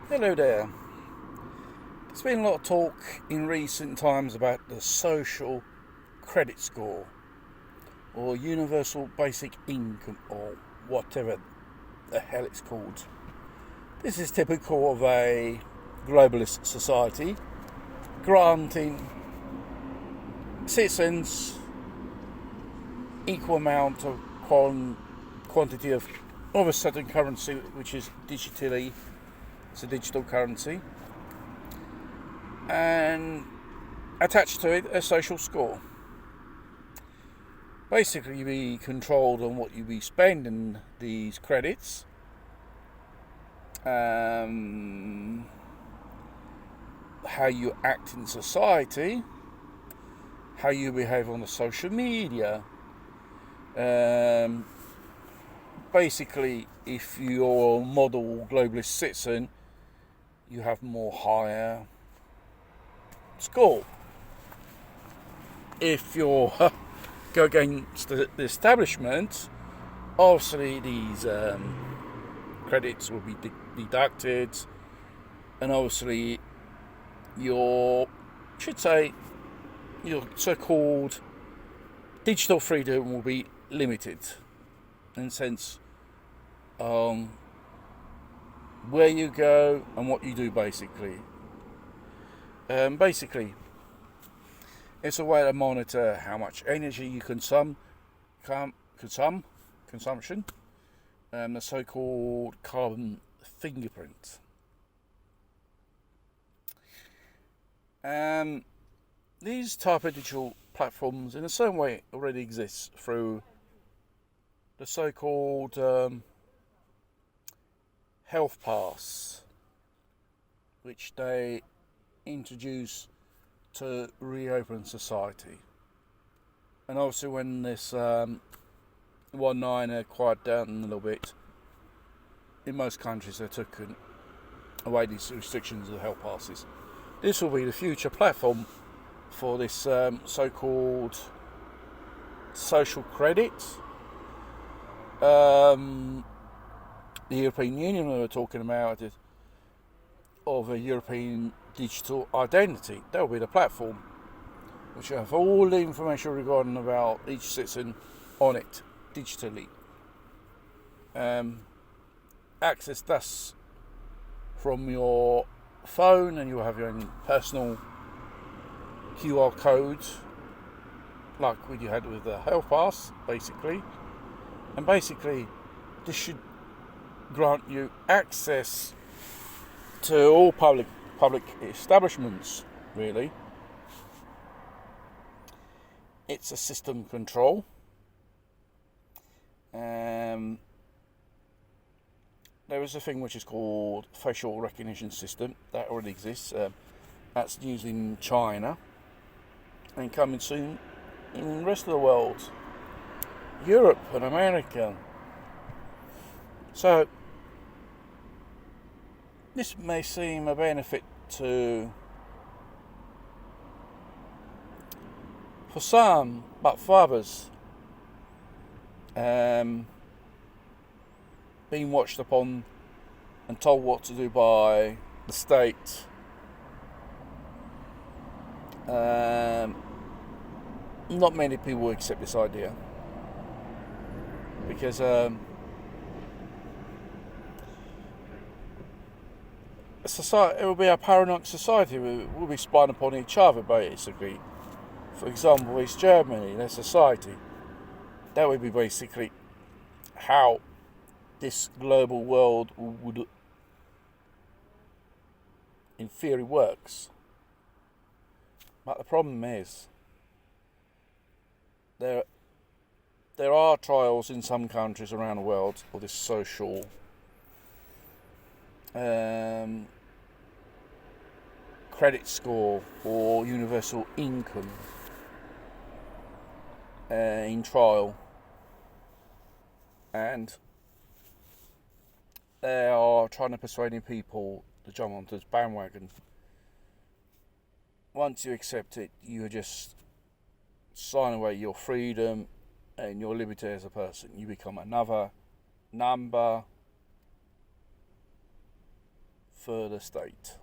Hello there. There's been a lot of talk in recent times about the social credit score or universal basic income or whatever the hell it's called. This is typical of a globalist society granting citizens equal amount of quantity of a certain currency, which is it's a digital currency, and attached to it a social score. Basically, you be controlled on what you be spending these credits, how you act in society, how you behave on the social media. Basically, if you're a model globalist citizen, you have more higher score. If you're go against the establishment, obviously these credits will be deducted, and obviously your so-called digital freedom will be limited in the sense where you go and what you do. Basically, it's a way to monitor how much energy you consumption, the so-called carbon fingerprint. These type of digital platforms, in the same way, already exist through the so-called Health Pass, which they introduce to reopen society. And obviously when this 1/9 quiet down a little bit, in most countries they've taken away these restrictions of health passes. This will be the future platform for this so-called social credit. The European Union we were talking about it, of a European digital identity. That will be the platform, which will have all the information regarding about each citizen on it digitally. Access thus from your phone, and you will have your own personal QR code, like what you had with the Health Pass, basically. And basically, this should grant you access to all public establishments, really. It's a system control. There is a thing which is called facial recognition system that already exists. That's used in China and coming soon in the rest of the world, Europe and America. So this may seem a benefit for some, but for others, being watched upon and told what to do by the state, not many people will accept this idea, because society, it will be a paranoid society. We'll be spying upon each other, basically. For example, East Germany, their society. That would be basically how this global world would, in theory, works. But the problem is, there are trials in some countries around the world for this social credit score or universal income in trial, and they are trying to persuade people to jump onto this bandwagon. Once you accept it, you just sign away your freedom and your liberty as a person. You become another number further state.